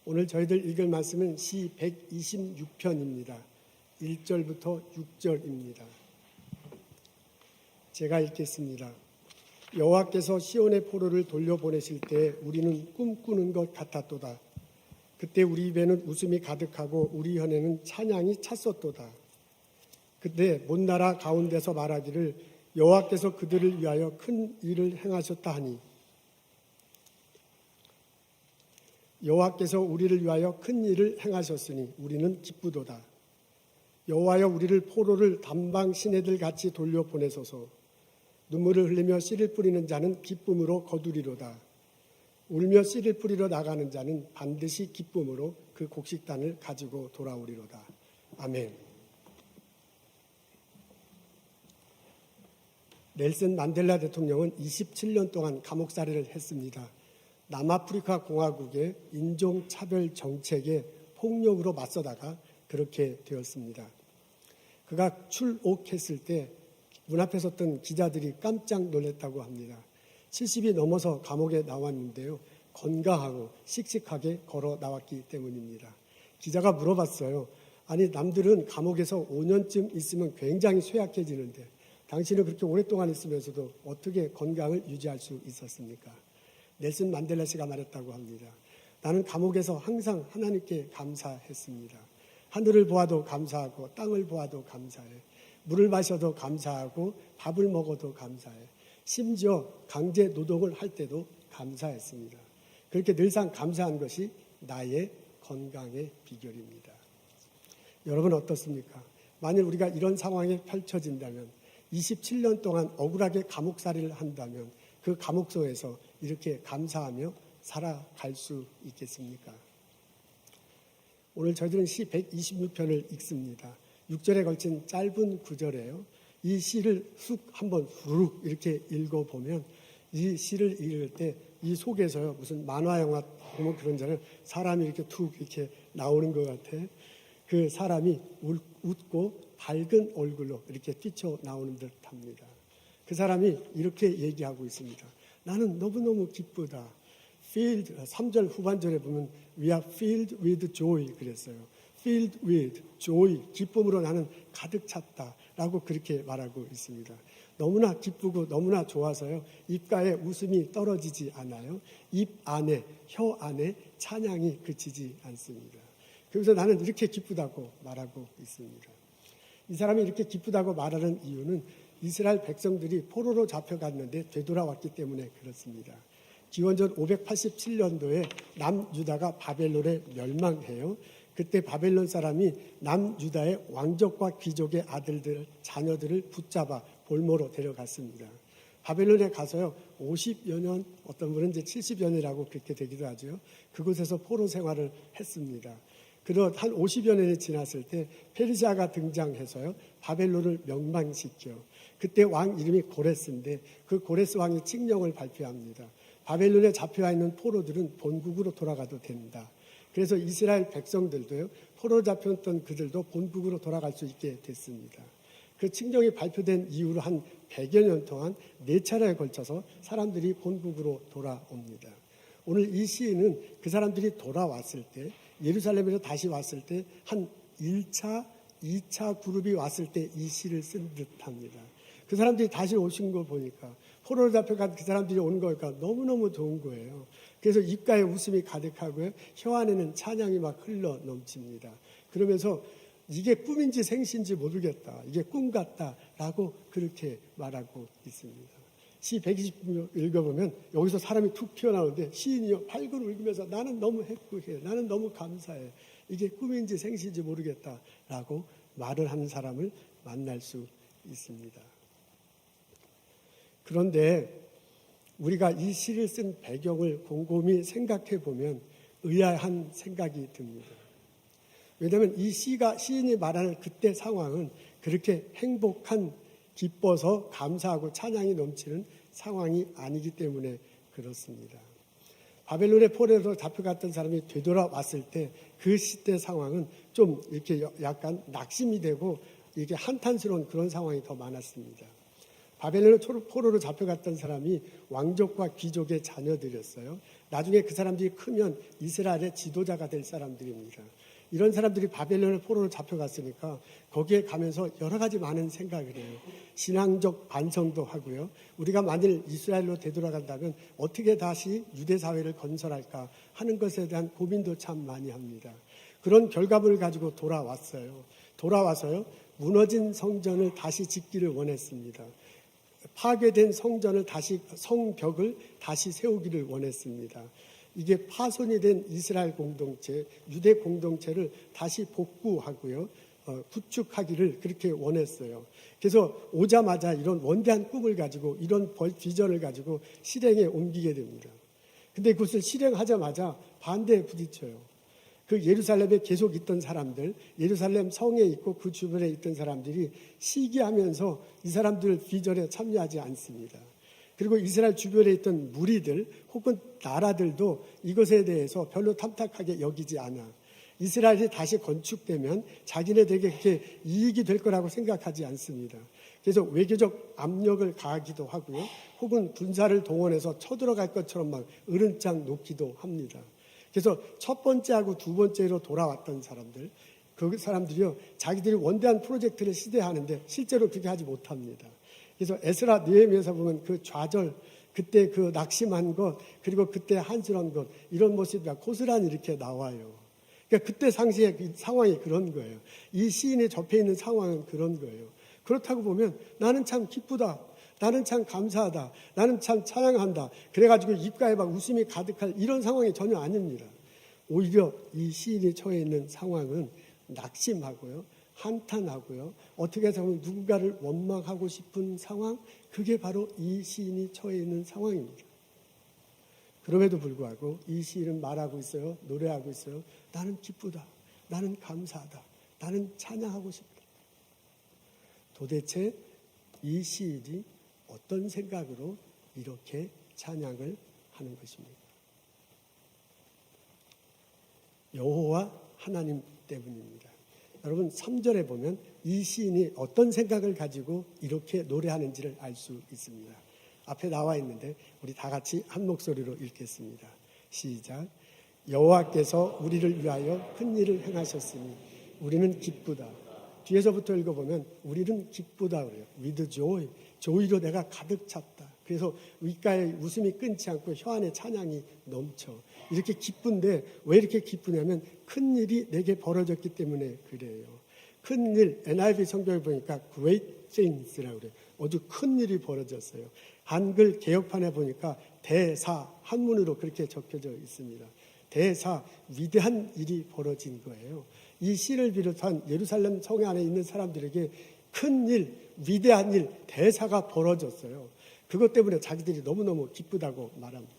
오늘 저희들 읽을 말씀은 시 126편입니다. 1절부터 6절입니다. 제가 읽겠습니다. 여호와께서 시온의 포로를 돌려보내실 때 우리는 꿈꾸는 것 같았도다. 그때 우리 입에는 웃음이 가득하고 우리 혀에는 찬양이 찼었도다. 그때 먼 나라 가운데서 말하기를 여호와께서 그들을 위하여 큰 일을 행하셨다 하니 여호와께서 우리를 위하여 큰 일을 행하셨으니 우리는 기쁘도다. 여호와여 우리를 포로를 담방 시내들 같이 돌려보내소서. 눈물을 흘리며 씨를 뿌리는 자는 기쁨으로 거두리로다. 울며 씨를 뿌리러 나가는 자는 반드시 기쁨으로 그 곡식단을 가지고 돌아오리로다. 아멘. 넬슨 만델라 대통령은 27년 동안 감옥살이를 했습니다. 남아프리카 공화국의 인종차별 정책에 폭력으로 맞서다가 그렇게 되었습니다. 그가 출옥했을 때 문 앞에 섰던 기자들이 깜짝 놀랐다고 합니다. 70이 넘어서 감옥에 나왔는데요. 건강하고 씩씩하게 걸어 나왔기 때문입니다. 기자가 물어봤어요. 아니 남들은 감옥에서 5년쯤 있으면 굉장히 쇠약해지는데 당신은 그렇게 오랫동안 있으면서도 어떻게 건강을 유지할 수 있었습니까? 넬슨 만델라 씨가 말했다고 합니다. 나는 감옥에서 항상 하나님께 감사했습니다. 하늘을 보아도 감사하고 땅을 보아도 감사해. 물을 마셔도 감사하고 밥을 먹어도 감사해. 심지어 강제 노동을 할 때도 감사했습니다. 그렇게 늘상 감사한 것이 나의 건강의 비결입니다. 여러분 어떻습니까? 만일 우리가 이런 상황이 펼쳐진다면 27년 동안 억울하게 감옥살이를 한다면 그 감옥소에서 이렇게 감사하며 살아갈 수 있겠습니까? 오늘 저희들은 시 126편을 읽습니다. 6절에 걸친 짧은 구절이에요. 이 시를 쑥 한번 후루룩 이렇게 읽어보면 이 시를 읽을 때 이 속에서요 무슨 만화 영화 보면 그런 자는 사람이 이렇게 툭 이렇게 나오는 것 같아. 그 사람이 웃고 밝은 얼굴로 이렇게 뛰쳐나오는 듯합니다. 그 사람이 이렇게 얘기하고 있습니다. 나는 너무너무 기쁘다. Filled, 3절 후반절에 보면 We are filled with joy 그랬어요. Filled with joy, 기쁨으로 나는 가득 찼다라고 그렇게 말하고 있습니다. 너무나 기쁘고 너무나 좋아서요. 입가에 웃음이 떨어지지 않아요. 입 안에, 혀 안에 찬양이 그치지 않습니다. 그래서 나는 이렇게 기쁘다고 말하고 있습니다. 이 사람이 이렇게 기쁘다고 말하는 이유는 이스라엘 백성들이 포로로 잡혀갔는데 되돌아왔기 때문에 그렇습니다. 기원전 587년도에 남유다가 바벨론에 멸망해요. 그때 바벨론 사람이 남유다의 왕족과 귀족의 아들들, 자녀들을 붙잡아 볼모로 데려갔습니다. 바벨론에 가서요, 50여 년, 어떤 분은 이제 70여 년이라고 그렇게 되기도 하죠. 그곳에서 포로 생활을 했습니다. 그러 한 50여 년이 지났을 때 페르시아가 등장해서요, 바벨론을 멸망시켜. 그때 왕 이름이 고레스인데 그 고레스 왕이 칙령을 발표합니다. 바벨론에 잡혀와 있는 포로들은 본국으로 돌아가도 된다. 그래서 이스라엘 백성들도요, 포로 잡혔던 그들도 본국으로 돌아갈 수 있게 됐습니다. 그 칙령이 발표된 이후로 한 100여 년 동안 4차례에 걸쳐서 사람들이 본국으로 돌아옵니다. 오늘 이 시인은 그 사람들이 돌아왔을 때, 예루살렘에서 다시 왔을 때 한 1차, 2차 그룹이 왔을 때 이 시를 쓴 듯합니다. 그 사람들이 다시 오신 거 보니까 포로로 잡혀간 그 사람들이 오는 거니까 너무너무 좋은 거예요. 그래서 입가에 웃음이 가득하고요. 혀 안에는 찬양이 막 흘러 넘칩니다. 그러면서 이게 꿈인지 생시인지 모르겠다. 이게 꿈 같다라고 그렇게 말하고 있습니다. 시 120편 읽어보면 여기서 사람이 툭 튀어나오는데 시인이요. 밝은 울면서 나는 너무 행복해. 나는 너무 감사해. 이게 꿈인지 생시인지 모르겠다라고 말을 하는 사람을 만날 수 있습니다. 그런데 우리가 이 시를 쓴 배경을 곰곰이 생각해 보면 의아한 생각이 듭니다. 왜냐하면 이 시인이 말하는 그때 상황은 그렇게 행복한, 기뻐서 감사하고 찬양이 넘치는 상황이 아니기 때문에 그렇습니다. 바벨론의 포로로 잡혀갔던 사람이 되돌아왔을 때 그 시대 상황은 좀 이렇게 약간 낙심이 되고 이게 한탄스러운 그런 상황이 더 많았습니다. 바벨론 포로로 잡혀갔던 사람이 왕족과 귀족의 자녀들이었어요. 나중에 그 사람들이 크면 이스라엘의 지도자가 될 사람들입니다. 이런 사람들이 바벨론의 포로로 잡혀갔으니까 거기에 가면서 여러 가지 많은 생각을 해요. 신앙적 반성도 하고요. 우리가 만일 이스라엘로 되돌아간다면 어떻게 다시 유대 사회를 건설할까 하는 것에 대한 고민도 참 많이 합니다. 그런 결과물을 가지고 돌아와서요. 무너진 성전을 다시 짓기를 원했습니다. 파괴된 성전을 성벽을 다시 세우기를 원했습니다. 이게 파손이 된 이스라엘 공동체, 유대 공동체를 다시 복구하고요, 구축하기를 그렇게 원했어요. 그래서 오자마자 이런 원대한 꿈을 가지고 이런 비전을 가지고 실행에 옮기게 됩니다. 근데 그것을 실행하자마자 반대에 부딪혀요. 그 예루살렘에 계속 있던 사람들, 예루살렘 성에 있고 그 주변에 있던 사람들이 시기하면서 이 사람들 비전에 참여하지 않습니다. 그리고 이스라엘 주변에 있던 무리들 혹은 나라들도 이것에 대해서 별로 탐탁하게 여기지 않아. 이스라엘이 다시 건축되면 자기네들에게 그렇게 이익이 될 거라고 생각하지 않습니다. 그래서 외교적 압력을 가하기도 하고요. 혹은 군사를 동원해서 쳐들어갈 것처럼 막 으른장 놓기도 합니다. 그래서 첫 번째하고 두 번째로 돌아왔던 사람들, 그 사람들이요, 자기들이 원대한 프로젝트를 시대하는데 실제로 그렇게 하지 못합니다. 그래서 에스라 느헤미야에서 보면 그 좌절, 그때 그 낙심한 것, 그리고 그때 한스러운 것, 이런 모습이 고스란히 이렇게 나와요. 그러니까 그때 상시의 상황이 그런 거예요. 이 시인에 접해 있는 상황은 그런 거예요. 그렇다고 보면 나는 참 기쁘다. 나는 참 감사하다. 나는 참 찬양한다. 그래가지고 입가에 막 웃음이 가득할 이런 상황이 전혀 아닙니다. 오히려 이 시인이 처해 있는 상황은 낙심하고요. 한탄하고요. 어떻게 해서 보면 누군가를 원망하고 싶은 상황, 그게 바로 이 시인이 처해 있는 상황입니다. 그럼에도 불구하고 이 시인은 말하고 있어요. 노래하고 있어요. 나는 기쁘다. 나는 감사하다. 나는 찬양하고 싶다. 도대체 이 시인이 어떤 생각으로 이렇게 찬양을 하는 것입니까? 여호와 하나님 때문입니다. 여러분 3절에 보면 이 시인이 어떤 생각을 가지고 이렇게 노래하는지를 알 수 있습니다. 앞에 나와 있는데 우리 다 같이 한 목소리로 읽겠습니다. 시작. 여호와께서 우리를 위하여 큰 일을 행하셨으니 우리는 기쁘다. 뒤에서부터 읽어보면 우리는 기쁘다 그래요. With joy. 조이로 내가 가득 찼다. 그래서 윗가에 웃음이 끊지 않고 혀 안에 찬양이 넘쳐. 이렇게 기쁜데 왜 이렇게 기쁘냐면 큰 일이 내게 벌어졌기 때문에 그래요. 큰 일, NIV 성경을 보니까 great things라고 그래요. 아주 큰 일이 벌어졌어요. 한글 개혁판에 보니까 대사, 한문으로 그렇게 적혀져 있습니다. 대사, 위대한 일이 벌어진 거예요. 이 시를 비롯한 예루살렘 성 안에 있는 사람들에게 큰 일, 위대한 일, 대사가 벌어졌어요. 그것 때문에 자기들이 너무너무 기쁘다고 말합니다.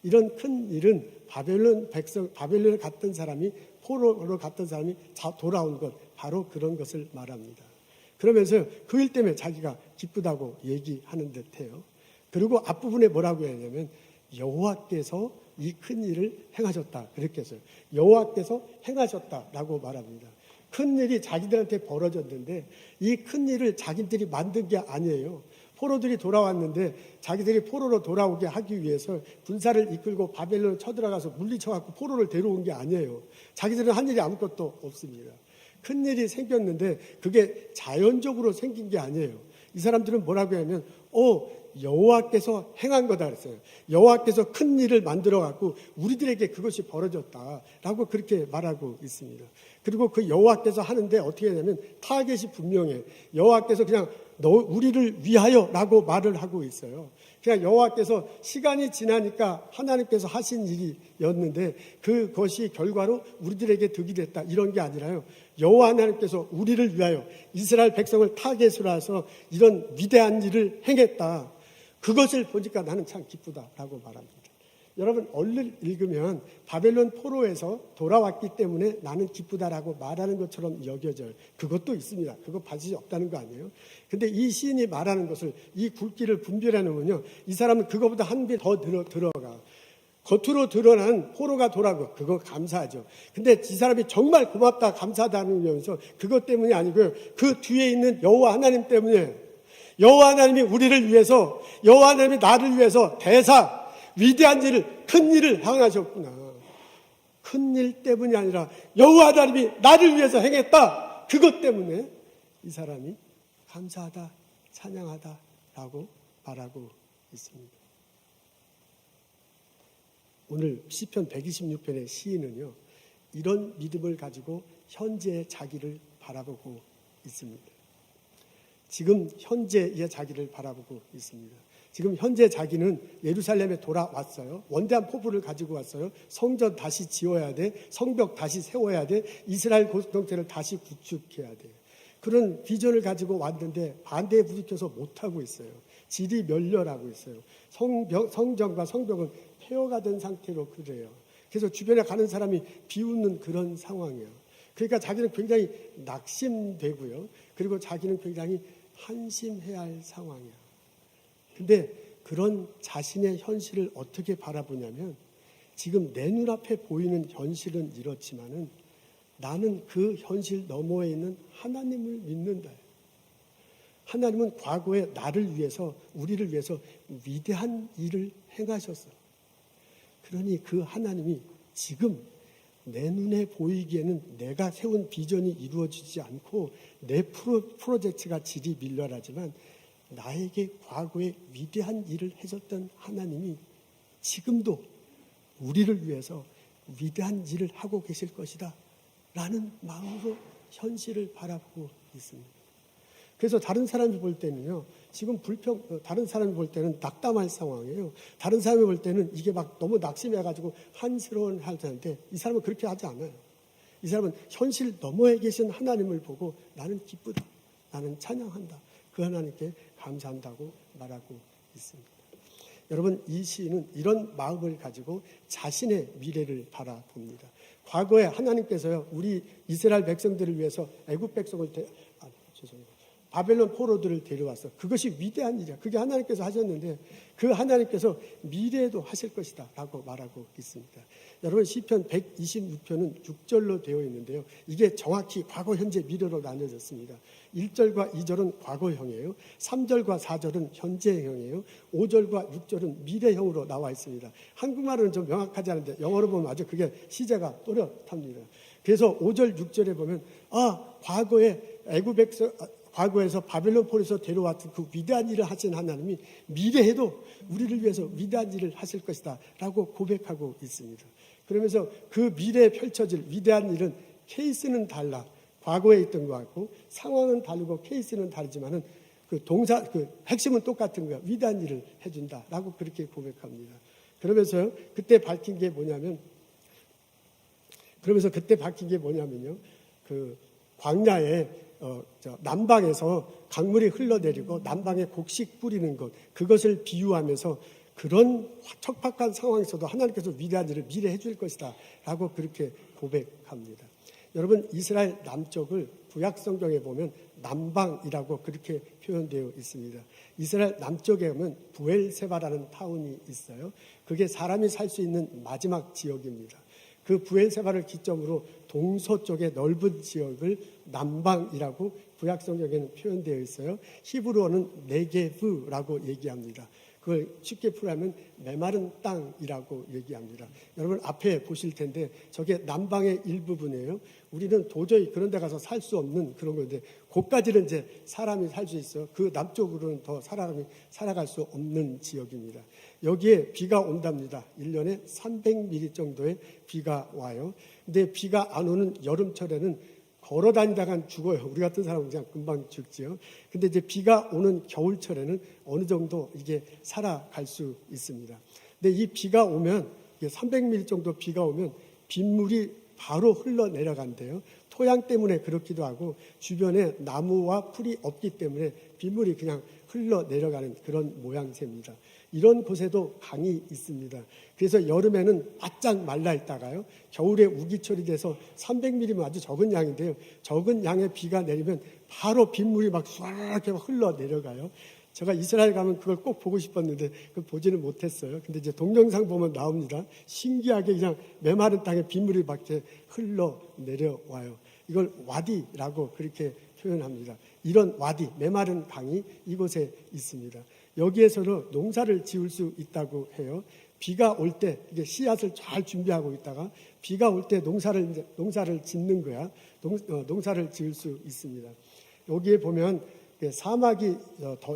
이런 큰 일은 바벨론에 갔던 사람이, 포로로 갔던 사람이 돌아온 것, 바로 그런 것을 말합니다. 그러면서 그 일 때문에 자기가 기쁘다고 얘기하는 듯해요. 그리고 앞부분에 뭐라고 했냐면 여호와께서 이 큰 일을 행하셨다. 그렇게 했어요. 여호와께서 행하셨다라고 말합니다. 큰 일이 자기들한테 벌어졌는데 이 큰 일을 자기들이 만든 게 아니에요. 포로들이 돌아왔는데 자기들이 포로로 돌아오게 하기 위해서 군사를 이끌고 바벨론을 쳐들어가서 물리쳐갖고 포로를 데려온 게 아니에요. 자기들은 한 일이 아무것도 없습니다. 큰 일이 생겼는데 그게 자연적으로 생긴 게 아니에요. 이 사람들은 뭐라고 하냐면 여호와께서 행한 거다 그랬어요. 여호와께서 큰 일을 만들어갖고 우리들에게 그것이 벌어졌다라고 그렇게 말하고 있습니다. 그리고 그 여호와께서 하는데 어떻게 하냐면 타겟이 분명해. 여호와께서 그냥 우리를 위하여라고 말을 하고 있어요. 그냥 여호와께서 시간이 지나니까 하나님께서 하신 일이었는데 그것이 결과로 우리들에게 득이 됐다 이런 게 아니라요. 여호와 하나님께서 우리를 위하여 이스라엘 백성을 타겟으로 해서 이런 위대한 일을 행했다. 그것을 보니까 나는 참 기쁘다라고 말합니다. 여러분 얼른 읽으면 바벨론 포로에서 돌아왔기 때문에 나는 기쁘다라고 말하는 것처럼 여겨져요. 그것도 있습니다. 그거 반드시 없다는 거 아니에요. 근데 이 시인이 말하는 것을 이 굵기를 분별해 놓으면요. 이 사람은 그거보다 한 배 더 들어가. 겉으로 드러난 포로가 돌아오고 그거 감사하죠. 근데 이 사람이 정말 고맙다 감사하다는 면서 그것 때문이 아니고요. 그 뒤에 있는 여호와 하나님 때문에 여호와 하나님이 우리를 위해서 여호와 하나님이 나를 위해서 대사 위대한 일을, 큰 일을 행하셨구나. 큰 일 때문이 아니라 여호와 하나님이 나를 위해서 행했다. 그것 때문에 이 사람이 감사하다, 찬양하다라고 말하고 있습니다. 오늘 시편 126편의 시인은요, 이런 믿음을 가지고 현재의 자기를 바라보고 있습니다. 지금 현재의 자기를 바라보고 있습니다. 지금 현재 자기는 예루살렘에 돌아왔어요. 원대한 포부를 가지고 왔어요. 성전 다시 지어야 돼. 성벽 다시 세워야 돼. 이스라엘 공동체를 다시 구축해야 돼. 그런 비전을 가지고 왔는데 반대에 부딪혀서 못하고 있어요. 질이 멸렬하고 있어요. 성전과 성벽은 폐허가 된 상태로 그래요. 그래서 주변에 가는 사람이 비웃는 그런 상황이에요. 그러니까 자기는 굉장히 낙심되고요. 그리고 자기는 굉장히 한심해야 할 상황이야. 근데 그런 자신의 현실을 어떻게 바라보냐면 지금 내 눈앞에 보이는 현실은 이렇지만은 나는 그 현실 너머에 있는 하나님을 믿는다. 하나님은 과거에 나를 위해서, 우리를 위해서 위대한 일을 행하셨어. 그러니 그 하나님이 지금 내 눈에 보이기에는 내가 세운 비전이 이루어지지 않고 내 프로젝트가 질이 밀려나지만 나에게 과거에 위대한 일을 해줬던 하나님이 지금도 우리를 위해서 위대한 일을 하고 계실 것이다 라는 마음으로 현실을 바라보고 있습니다. 그래서 다른 사람이 볼 때는요, 지금 다른 사람이 볼 때는 낙담할 상황이에요. 다른 사람이 볼 때는 이게 막 너무 낙심해가지고 한스러운 할 텐데 이 사람은 그렇게 하지 않아요. 이 사람은 현실 너머에 계신 하나님을 보고 나는 기쁘다, 나는 찬양한다, 그 하나님께 감사한다고 말하고 있습니다. 여러분, 이 시인은 이런 마음을 가지고 자신의 미래를 바라봅니다. 과거에 하나님께서요, 우리 이스라엘 백성들을 위해서 애굽 백성을 바벨론 포로들을 데려왔어. 그것이 위대한 일이야. 그게 하나님께서 하셨는데 그 하나님께서 미래에도 하실 것이다 라고 말하고 있습니다. 여러분, 시편 126편은 6절로 되어 있는데요. 이게 정확히 과거, 현재, 미래로 나뉘어졌습니다. 1절과 2절은 과거형이에요. 3절과 4절은 현재형이에요. 5절과 6절은 미래형으로 나와 있습니다. 한국말은 좀 명확하지 않은데 영어로 보면 아주 그게 시제가 또렷합니다. 그래서 5절, 6절에 보면 과거에서 바벨론 포로에서 데려왔던 그 위대한 일을 하신 하나님이 미래에도 우리를 위해서 위대한 일을 하실 것이다 라고 고백하고 있습니다. 그러면서 그 미래에 펼쳐질 위대한 일은 케이스는 달라. 과거에 있던 것 같고 상황은 다르고 케이스는 다르지만은 그 핵심은 똑같은 거야. 위대한 일을 해준다 라고 그렇게 고백합니다. 그러면서 그때 밝힌 게 뭐냐면요. 그 광야에 남방에서 강물이 흘러내리고 남방에 곡식 뿌리는 것, 그것을 비유하면서 그런 척박한 상황에서도 하나님께서 위대한 일을 미래 해줄 것이다 라고 그렇게 고백합니다. 여러분, 이스라엘 남쪽을 구약성경에 보면 남방이라고 그렇게 표현되어 있습니다. 이스라엘 남쪽에 보면 부엘세바라는 타운이 있어요. 그게 사람이 살 수 있는 마지막 지역입니다. 그 부엘세바를 기점으로 동서쪽의 넓은 지역을 남방이라고 구약성경에는 표현되어 있어요. 히브리어는 네게브라고 얘기합니다. 그걸 쉽게 풀어하면 메마른 땅이라고 얘기합니다. 여러분 앞에 보실 텐데 저게 남방의 일부분이에요. 우리는 도저히 그런 데 가서 살 수 없는 그런 건데 거기까지는 이제 사람이 살 수 있어요. 그 남쪽으로는 더 사람이 살아갈 수 없는 지역입니다. 여기에 비가 온답니다. 1년에 300mm 정도의 비가 와요. 근데 비가 안 오는 여름철에는 걸어 다니다간 죽어요. 우리 같은 사람은 그냥 금방 죽지요. 근데 이제 비가 오는 겨울철에는 어느 정도 이게 살아갈 수 있습니다. 근데 이 비가 오면, 300mm 정도 비가 오면 빗물이 바로 흘러내려간대요. 토양 때문에 그렇기도 하고 주변에 나무와 풀이 없기 때문에 빗물이 그냥 흘러내려가는 그런 모양새입니다. 이런 곳에도 강이 있습니다. 그래서 여름에는 바짝 말라 있다가요, 겨울에 우기철이 돼서 300mm면 아주 적은 양인데요, 적은 양의 비가 내리면 바로 빗물이 막 수확하게 흘러 내려가요. 제가 이스라엘 가면 그걸 꼭 보고 싶었는데 그걸 보지는 못했어요. 근데 이제 동영상 보면 나옵니다. 신기하게 그냥 메마른 땅에 빗물이 막 흘러 내려와요. 이걸 와디라고 그렇게 표현합니다. 이런 와디, 메마른 강이 이곳에 있습니다. 여기에서는 농사를 지을 수 있다고 해요. 비가 올 때 이게 씨앗을 잘 준비하고 있다가 비가 올 때 농사를 짓는 거야. 농사를 지을 수 있습니다. 여기에 보면 사막이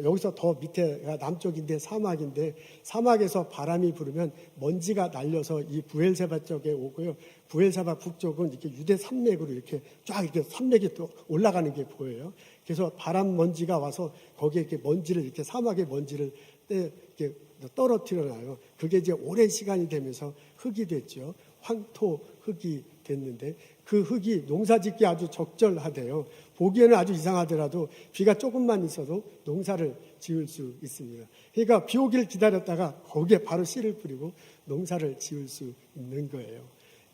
여기서 더 밑에가 남쪽인데 사막인데 사막에서 바람이 불으면 먼지가 날려서 이 부엘세바 쪽에 오고요. 부엘세바 북쪽은 이렇게 유대 산맥으로 이렇게 쫙 이렇게 산맥이 또 올라가는 게 보여요. 그래서 바람 먼지가 와서 거기에 이렇게 먼지를 이렇게 사막의 먼지를 이렇게 떨어뜨려 놔요. 그게 이제 오랜 시간이 되면서 흙이 됐죠. 황토 흙이 됐는데 그 흙이 농사짓기 아주 적절하대요. 보기에는 아주 이상하더라도 비가 조금만 있어도 농사를 지을 수 있습니다. 그러니까 비 오기를 기다렸다가 거기에 바로 씨를 뿌리고 농사를 지을 수 있는 거예요.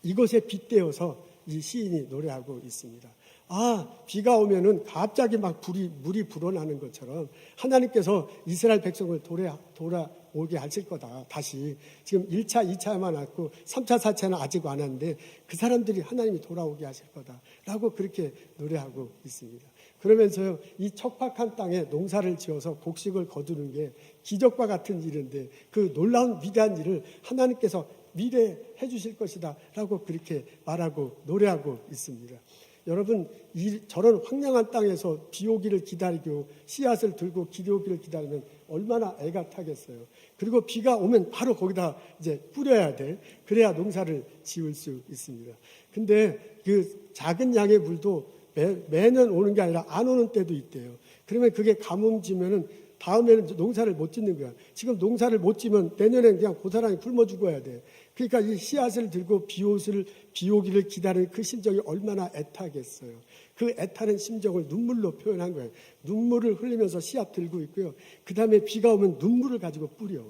이것에 빗대어서 이 시인이 노래하고 있습니다. 비가 오면은 갑자기 막 물이 불어나는 것처럼 하나님께서 이스라엘 백성을 돌아오게 하실 거다. 다시 지금 1차, 2차만 왔고 3차, 4차는 아직 안 왔는데 그 사람들이 하나님이 돌아오게 하실 거다라고 그렇게 노래하고 있습니다. 그러면서요, 이 척박한 땅에 농사를 지어서 곡식을 거두는 게 기적과 같은 일인데 그 놀라운 위대한 일을 하나님께서 미래에 해주실 것이다 라고 그렇게 말하고 노래하고 있습니다. 여러분, 저런 황량한 땅에서 비 오기를 기다리고 씨앗을 들고 비 오기를 기다리면 얼마나 애가 타겠어요. 그리고 비가 오면 바로 거기다 이제 뿌려야 돼. 그래야 농사를 지을 수 있습니다. 근데 그 작은 양의 물도 매년 오는 게 아니라 안 오는 때도 있대요. 그러면 그게 가뭄지면은 다음에는 농사를 못 짓는 거야. 지금 농사를 못 지면 내년엔 그냥 그 사람이 굶어 죽어야 돼. 그러니까 이 씨앗을 들고 비 오기를 기다리는 그 심정이 얼마나 애타겠어요. 그 애타는 심정을 눈물로 표현한 거예요. 눈물을 흘리면서 씨앗 들고 있고요. 그 다음에 비가 오면 눈물을 가지고 뿌려.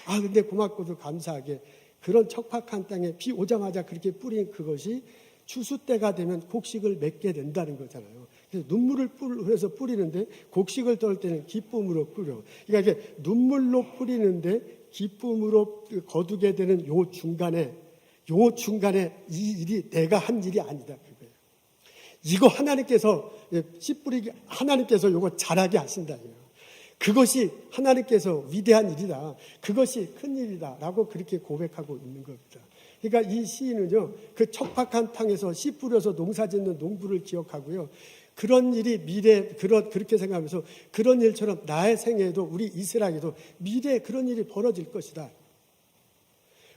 근데 고맙고도 감사하게 그런 척박한 땅에 비 오자마자 그렇게 뿌린 그것이 추수 때가 되면 곡식을 맺게 된다는 거잖아요. 그래서 눈물을 흘려서 뿌리는데 곡식을 떠올 때는 기쁨으로 뿌려. 그러니까 이게 눈물로 뿌리는데 기쁨으로 거두게 되는 요 중간에 이 일이 내가 한 일이 아니다. 그거예요. 이거 하나님께서 씨 뿌리기 하나님께서 요거 잘하게 하신다. 그것이 하나님께서 위대한 일이다. 그것이 큰 일이다라고 그렇게 고백하고 있는 겁니다. 그러니까 이 시인은요, 그 척박한 땅에서 씨 뿌려서 농사 짓는 농부를 기억하고요. 그런 일이 그렇게 생각하면서 그런 일처럼 나의 생애에도 우리 이스라엘에도 미래에 그런 일이 벌어질 것이다.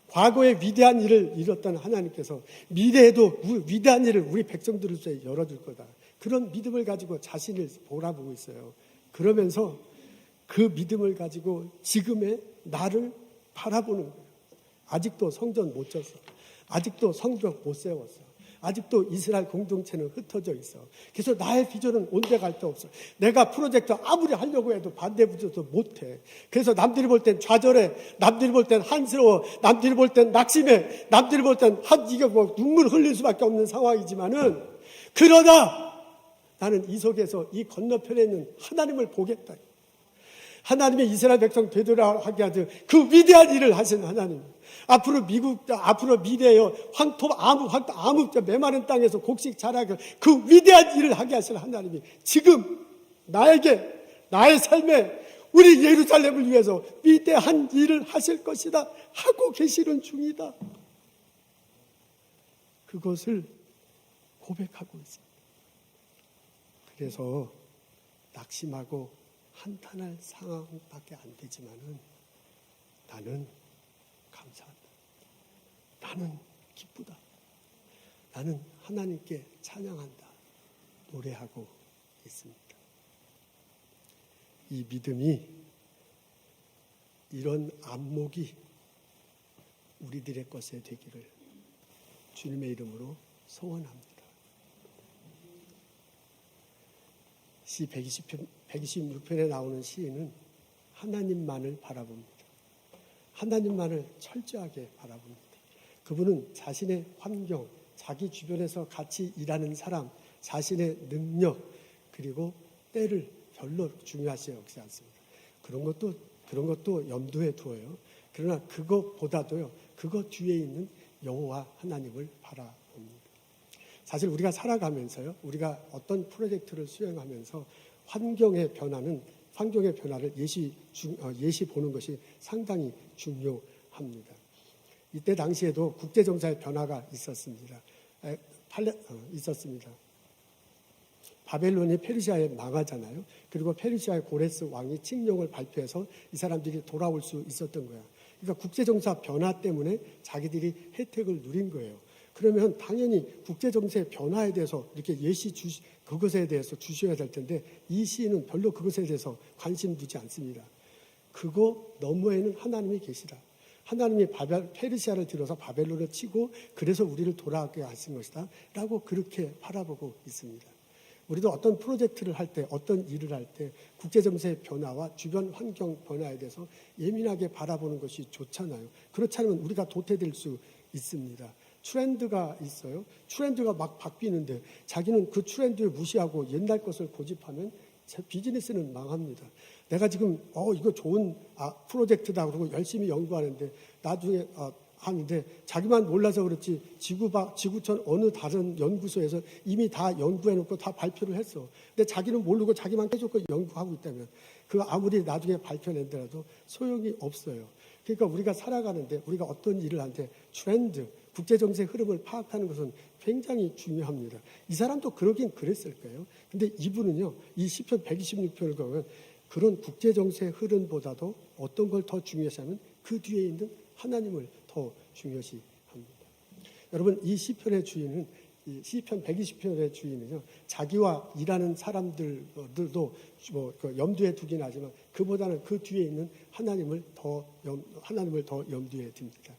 과거에 위대한 일을 이뤘던 하나님께서 미래에도 위대한 일을 우리 백성들을 열어줄 거다. 그런 믿음을 가지고 자신을 바라보고 있어요. 그러면서 그 믿음을 가지고 지금의 나를 바라보는 거예요. 아직도 성전 못 졌어. 아직도 성벽 못 세웠어. 아직도 이스라엘 공동체는 흩어져 있어. 그래서 나의 비전은 온데 갈 데 없어. 내가 프로젝트 아무리 하려고 해도 반대 부조도 못해. 그래서 남들이 볼 땐 좌절해. 남들이 볼 땐 한스러워. 남들이 볼 땐 낙심해. 남들이 볼 땐 이게 뭐 눈물 흘릴 수밖에 없는 상황이지만은 그러나 나는 이 속에서 이 건너편에 있는 하나님을 보겠다. 하나님의 이스라엘 백성 되돌아가게 하듯 그 위대한 일을 하신 하나님. 앞으로 미래에 아무 메마른 땅에서 곡식 자라게 그 위대한 일을 하게 하실 하나님이 지금 나의 삶에 우리 예루살렘을 위해서 위대한 일을 하실 것이다 하고 계시는 중이다. 그것을 고백하고 있습니다. 그래서 낙심하고 한탄할 상황밖에 안 되지만은 나는 감사한다. 나는 기쁘다. 나는 하나님께 찬양한다. 노래하고 있습니다. 이 믿음이 이런 안목이 우리들의 것에 되기를 주님의 이름으로 소원합니다. 시 126편에 나오는 시인은 하나님만을 바라봅니다. 하나님만을 철저하게 바라봅니다. 그분은 자신의 환경, 자기 주변에서 같이 일하는 사람, 자신의 능력, 그리고 때를 별로 중요하지 않습니다. 그런 것도 염두에 두어요. 그러나 그것보다도요, 그것 뒤에 있는 여호와 하나님을 바라봅니다. 사실 우리가 살아가면서요, 우리가 어떤 프로젝트를 수행하면서 환경의 변화를 예시 보는 것이 상당히 중요합니다. 이때 당시에도 국제정사의 변화가 있었습니다. 있었습니다. 바벨론이 페르시아에 망하잖아요. 그리고 페르시아의 고레스 왕이 칙령을 발표해서 이 사람들이 돌아올 수 있었던 거야. 그러니까 국제정사 변화 때문에 자기들이 혜택을 누린 거예요. 그러면 당연히 국제정세의 변화에 대해서 이렇게 그것에 대해서 주셔야 될 텐데 이 시인은 별로 그것에 대해서 관심 두지 않습니다. 그거 너머에는 하나님이 계시다. 하나님이 페르시아를 들어서 바벨론을 치고 그래서 우리를 돌아오게 하신 것이다 라고 그렇게 바라보고 있습니다. 우리도 어떤 프로젝트를 할 때, 어떤 일을 할 때 국제정세의 변화와 주변 환경 변화에 대해서 예민하게 바라보는 것이 좋잖아요. 그렇지 않으면 우리가 도태될 수 있습니다. 트렌드가 있어요. 트렌드가 막 바뀌는데 자기는 그 트렌드를 무시하고 옛날 것을 고집하면 비즈니스는 망합니다. 내가 지금 이거 좋은 프로젝트다 그러고 열심히 연구하는데 나중에 하는데 자기만 몰라서 그렇지 지구촌 어느 다른 연구소에서 이미 다 연구해놓고 다 발표를 했어. 근데 자기는 모르고 자기만 계속 연구하고 있다면 그 아무리 나중에 발표낸다라도 소용이 없어요. 그러니까 우리가 살아가는데 우리가 어떤 일을 하는데 트렌드, 국제정세 흐름을 파악하는 것은 굉장히 중요합니다. 이 사람도 그러긴 그랬을 거예요. 근데 이분은요, 이 시편 126편을 보면 그런 국제정세 흐름보다도 어떤 걸 더 중요시하면 그 뒤에 있는 하나님을 더 중요시합니다. 여러분, 이 시편의 주인은 이 시편 120편의 주인은요, 자기와 일하는 사람들도 염두에 두긴 하지만 그보다는 그 뒤에 있는 하나님을 더 염두에 둡니다.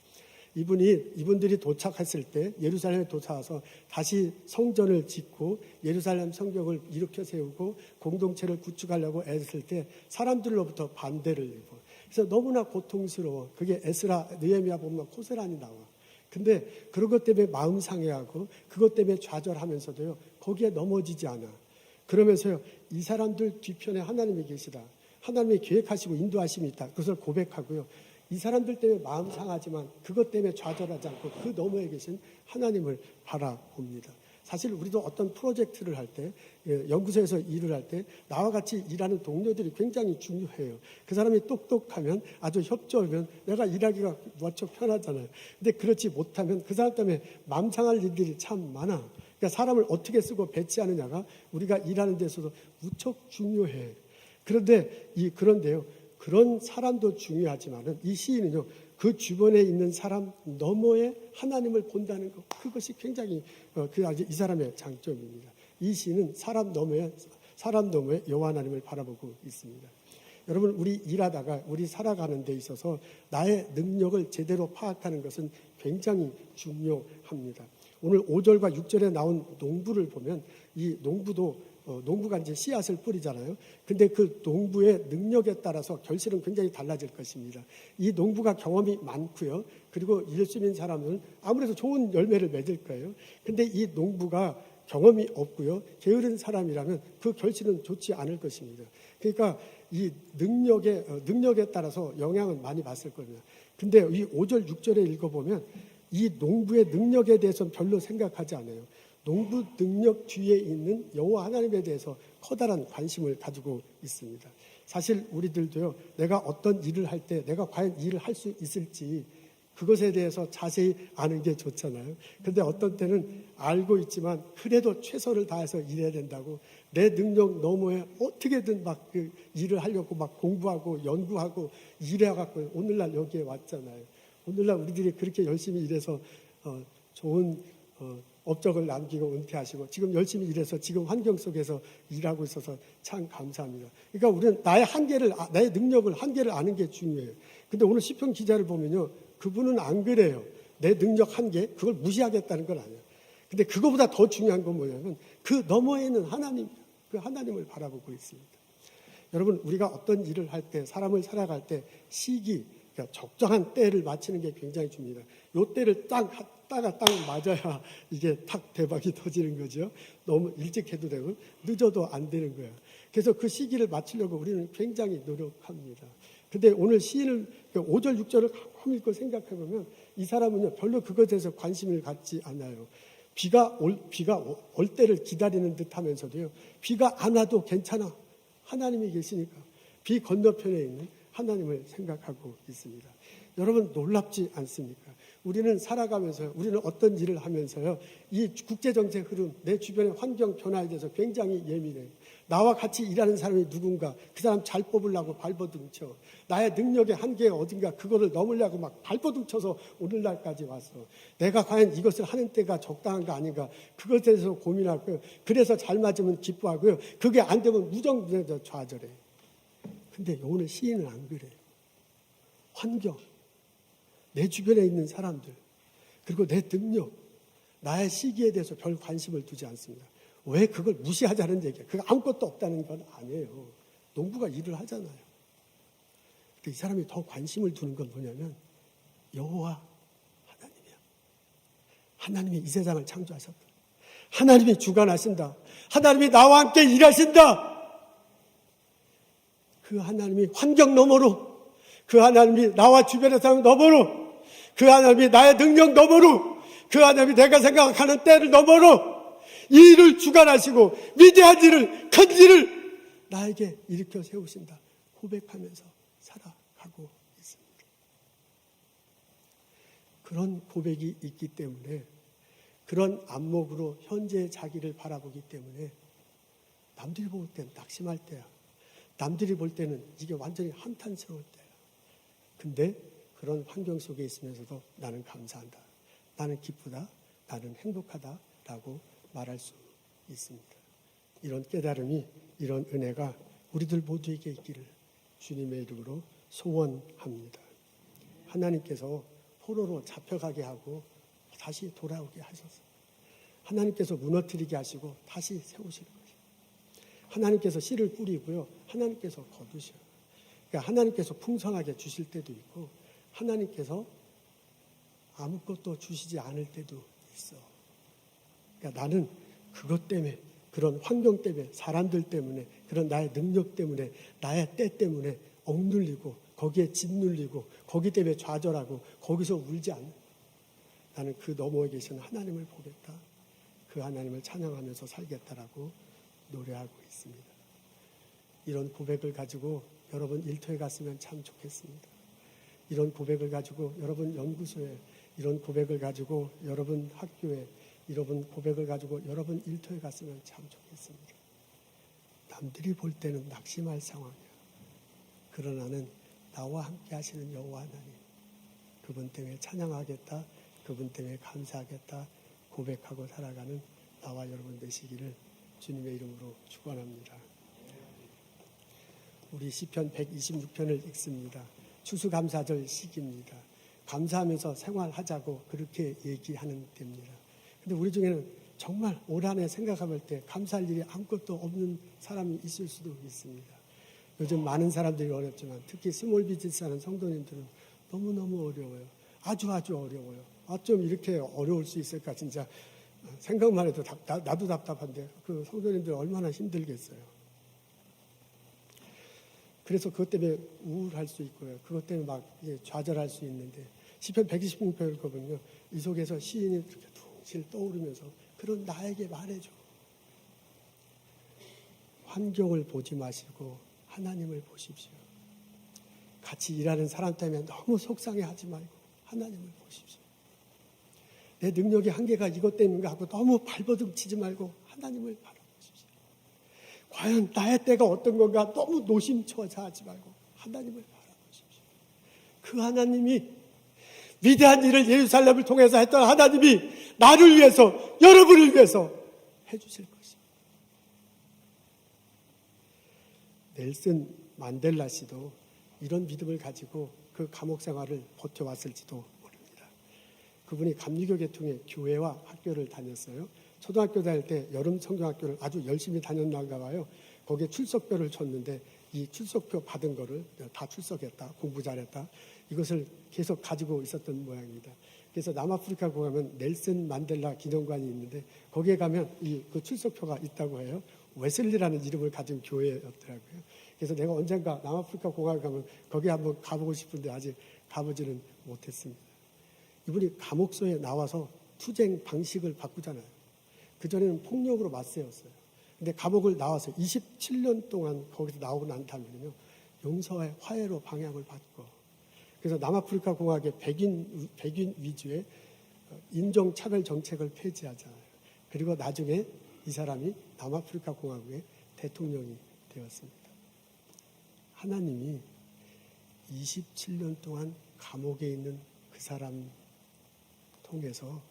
이분들이 도착했을 때 예루살렘에 도착해서 다시 성전을 짓고 예루살렘 성벽을 일으켜 세우고 공동체를 구축하려고 애쓸 때 사람들로부터 반대를 입어. 그래서 너무나 고통스러워. 그게 에스라, 느헤미야 보면 코세란이 나와. 근데 그런 것 때문에 마음 상해하고 그것 때문에 좌절하면서도요, 거기에 넘어지지 않아. 그러면서요, 이 사람들 뒤편에 하나님이 계시다. 하나님이 계획하시고 인도하심이 있다. 그것을 고백하고요. 이 사람들 때문에 마음 상하지만 그것 때문에 좌절하지 않고 그 너머에 계신 하나님을 바라봅니다. 사실 우리도 어떤 프로젝트를 할 때, 연구소에서 일을 할 때 나와 같이 일하는 동료들이 굉장히 중요해요. 그 사람이 똑똑하면 아주 협조하면 내가 일하기가 무척 편하잖아요. 근데 그렇지 못하면 그 사람 때문에 마음 상할 일들이 참 많아. 그러니까 사람을 어떻게 쓰고 배치하느냐가 우리가 일하는 데서도 무척 중요해. 그런데요. 그런 사람도 중요하지만은 이 시인은요, 그 주변에 있는 사람 너머에 하나님을 본다는 것, 그것이 굉장히 이 사람의 장점입니다. 이 시인은 사람 너머에 여호와 하나님을 바라보고 있습니다. 여러분, 우리 일하다가 우리 살아가는 데 있어서 나의 능력을 제대로 파악하는 것은 굉장히 중요합니다. 오늘 5절과 6절에 나온 농부를 보면 이 농부가 이제 씨앗을 뿌리잖아요. 근데 그 농부의 능력에 따라서 결실은 굉장히 달라질 것입니다. 이 농부가 경험이 많고요. 그리고 열심인 사람은 아무래도 좋은 열매를 맺을 거예요. 근데 이 농부가 경험이 없고요. 게으른 사람이라면 그 결실은 좋지 않을 것입니다. 그러니까 이 능력에 따라서 영향은 많이 받을 겁니다. 근데 이 5절, 6절에 읽어보면 이 농부의 능력에 대해서는 별로 생각하지 않아요. 농부 능력 뒤에 있는 여호와 하나님에 대해서 커다란 관심을 가지고 있습니다. 사실 우리들도요, 내가 어떤 일을 할 때 내가 과연 일을 할 수 있을지 그것에 대해서 자세히 아는 게 좋잖아요. 그런데 어떤 때는 알고 있지만 그래도 최선을 다해서 일해야 된다고 내 능력 너머에 어떻게든 막 그 일을 하려고 막 공부하고 연구하고 일해갖고 오늘날 여기에 왔잖아요. 오늘날 우리들이 그렇게 열심히 일해서 좋은 업적을 남기고 은퇴하시고 지금 열심히 일해서 지금 환경 속에서 일하고 있어서 참 감사합니다. 그러니까 우리는 나의 능력을 한계를 아는 게 중요해요. 근데 오늘 시편 기자를 보면요, 그분은 안 그래요. 내 능력 한계 그걸 무시하겠다는 건 아니에요. 근데 그거보다 더 중요한 건 뭐냐면 그 너머에는 하나님, 그 하나님을 바라보고 있습니다. 여러분, 우리가 어떤 일을 할 때, 사람을 살아갈 때 시기, 그러니까 적정한 때를 맞추는 게 굉장히 중요합니다. 요 때를 딱 맞아야 이게 탁 대박이 터지는 거죠. 너무 일찍 해도 되고 늦어도 안 되는 거예요. 그래서 그 시기를 맞추려고 우리는 굉장히 노력합니다. 근데 오늘 시인을 5절, 6절을 가만히 읽고 생각해보면 이 사람은요, 별로 그것에 대해서 관심을 갖지 않아요. 비가 올 때를 기다리는 듯 하면서도요, 비가 안 와도 괜찮아. 하나님이 계시니까. 비 건너편에 있는 하나님을 생각하고 있습니다. 여러분, 놀랍지 않습니까? 우리는 살아가면서요, 우리는 어떤 일을 하면서요, 이 국제정책 흐름, 내 주변의 환경 변화에 대해서 굉장히 예민해요. 나와 같이 일하는 사람이 누군가, 그 사람 잘 뽑으려고 발버둥 쳐. 나의 능력의 한계가 어딘가 그거를 넘으려고 막 발버둥 쳐서 오늘날까지 왔어. 내가 과연 이것을 하는 때가 적당한가 아닌가, 그것에 대해서 고민하고요. 그래서 잘 맞으면 기뻐하고요. 그게 안 되면 무정부에서 좌절해. 근데 오늘 시인은 안 그래요. 환경, 내 주변에 있는 사람들, 그리고 내 능력, 나의 시기에 대해서 별 관심을 두지 않습니다. 왜 그걸 무시하자는 얘기야? 그거 아무것도 없다는 건 아니에요. 농부가 일을 하잖아요. 이 사람이 더 관심을 두는 건 뭐냐면 여호와 하나님이야. 하나님이 이 세상을 창조하셨다. 하나님이 주관하신다. 하나님이 나와 함께 일하신다. 그 하나님이 환경 너머로, 그 하나님이 나와 주변의 사람 너머로, 그 하나님이 나의 능력 너머로, 그 하나님이 내가 생각하는 때를 너머로 이 일을 주관하시고 위대한 일을, 큰 일을 나에게 일으켜 세우신다. 고백하면서 살아가고 있습니다. 그런 고백이 있기 때문에, 그런 안목으로 현재의 자기를 바라보기 때문에 남들이 볼 때는 낙심할 때야. 남들이 볼 때는 이게 완전히 한탄스러울 때야. 근데 그런 환경 속에 있으면서도 나는 감사한다, 나는 기쁘다, 나는 행복하다라고 말할 수 있습니다. 이런 깨달음이, 이런 은혜가 우리들 모두에게 있기를 주님의 이름으로 소원합니다. 하나님께서 포로로 잡혀가게 하고 다시 돌아오게 하셨어요. 하나님께서 무너뜨리게 하시고 다시 세우실 거예요. 하나님께서 씨를 뿌리고요, 하나님께서 거두셔요. 그러니까 하나님께서 풍성하게 주실 때도 있고, 하나님께서 아무것도 주시지 않을 때도 있어. 그러니까 나는 그것 때문에, 그런 환경 때문에, 사람들 때문에, 그런 나의 능력 때문에, 나의 때 때문에 억눌리고 거기에 짓눌리고 거기 때문에 좌절하고 거기서 울지 않는, 나는 그 너머에 계신 하나님을 보겠다, 그 하나님을 찬양하면서 살겠다라고 노래하고 있습니다. 이런 고백을 가지고 여러분 일터에 갔으면 참 좋겠습니다. 이런 고백을 가지고 여러분 연구소에, 이런 고백을 가지고 여러분 학교에, 이런 고백을 가지고 여러분 일터에 갔으면 참 좋겠습니다. 남들이 볼 때는 낙심할 상황이야. 그러나는 나와 함께 하시는 여호와 하나님, 그분 때문에 찬양하겠다, 그분 때문에 감사하겠다 고백하고 살아가는 나와 여러분 되시기를 주님의 이름으로 축원합니다. 우리 시편 126편을 읽습니다. 추수감사절 시기입니다. 감사하면서 생활하자고 그렇게 얘기하는 때입니다. 근데 우리 중에는 정말 올 한 해 생각해볼 때 감사할 일이 아무것도 없는 사람이 있을 수도 있습니다. 요즘 많은 사람들이 어렵지만 특히 스몰 비즈니스 하는 성도님들은 너무너무 어려워요. 아주 어려워요. 어쩜 이렇게 어려울 수 있을까, 진짜 생각만 해도 나도 답답한데 그 성도님들 얼마나 힘들겠어요. 그래서 그것 때문에 우울할 수 있고요. 그것 때문에 막 좌절할 수 있는데, 시편 126편 읽어보면요, 이 속에서 시인이 이렇게 둥실 떠오르면서 그런 나에게 말해줘. 환경을 보지 마시고 하나님을 보십시오. 같이 일하는 사람 때문에 너무 속상해하지 말고 하나님을 보십시오. 내 능력의 한계가 이것 때문인가 하고 너무 발버둥 치지 말고 하나님을 바라보십시오. 과연 나의 때가 어떤 건가 너무 노심초사하지 말고 하나님을 바라보십시오. 그 하나님이, 위대한 일을 예루살렘을 통해서 했던 하나님이 나를 위해서, 여러분을 위해서 해주실 것입니다. 넬슨 만델라 씨도 이런 믿음을 가지고 그 감옥 생활을 버텨왔을지도 모릅니다. 그분이 감리교 계통의 교회와 학교를 다녔어요. 초등학교 다닐 때 여름 성경학교를 아주 열심히 다녔나가 봐요. 거기에 출석표를 줬는데 이 출석표 받은 거를 다 출석했다, 공부 잘했다, 이것을 계속 가지고 있었던 모양입니다. 그래서 남아프리카 가면 넬슨 만델라 기념관이 있는데 거기에 가면 그 출석표가 있다고 해요. 웨슬리라는 이름을 가진 교회였더라고요. 그래서 내가 언젠가 남아프리카 공항에 가면 거기 한번 가보고 싶은데 아직 가보지는 못했습니다. 이분이 감옥소에 나와서 투쟁 방식을 바꾸잖아요. 그전에는 폭력으로 맞세웠어요. 근데 감옥을 나와서 27년 동안 거기서 나오고 난 다음에는요, 용서와 화해로 방향을 바꿔 그래서 남아프리카 공화국의 백인 위주의 인종차별 정책을 폐지하잖아요. 그리고 나중에 이 사람이 남아프리카 공화국의 대통령이 되었습니다. 하나님이 27년 동안 감옥에 있는 그 사람 통해서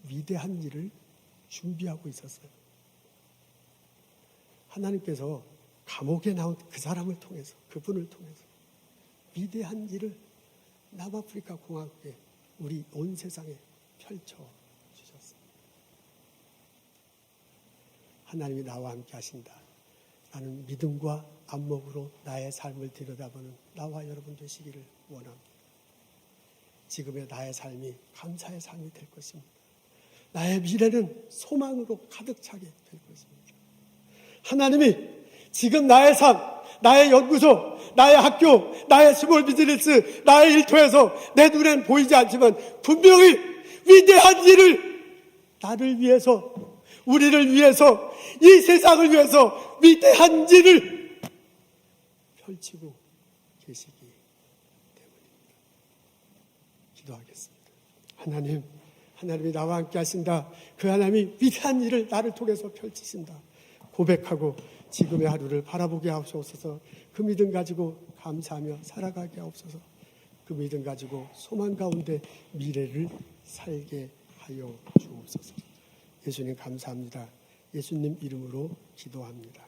위대한 일을 준비하고 있었어요. 하나님께서 감옥에 나온 그 사람을 통해서, 그분을 통해서 위대한 일을 남아프리카 공화국에, 우리 온 세상에 펼쳐 주셨습니다. 하나님이 나와 함께 하신다. 나는 믿음과 안목으로 나의 삶을 들여다보는 나와 여러분 되시기를 원합니다. 지금의 나의 삶이 감사의 삶이 될 것입니다. 나의 미래는 소망으로 가득 차게 될 것입니다. 하나님이 지금 나의 삶, 나의 연구소, 나의 학교, 나의 스몰 비즈니스, 나의 일터에서 내 눈엔 보이지 않지만 분명히 위대한 일을 나를 위해서, 우리를 위해서, 이 세상을 위해서 위대한 일을 펼치고 계시기 때문입니다. 기도하겠습니다. 하나님이 나와 함께 하신다. 그 하나님이 위대한 일을 나를 통해서 펼치신다. 고백하고 지금의 하루를 바라보게 하옵소서. 그 믿음 가지고 감사하며 살아가게 하옵소서. 그 믿음 가지고 소망 가운데 미래를 살게 하여 주옵소서. 예수님 감사합니다. 예수님 이름으로 기도합니다.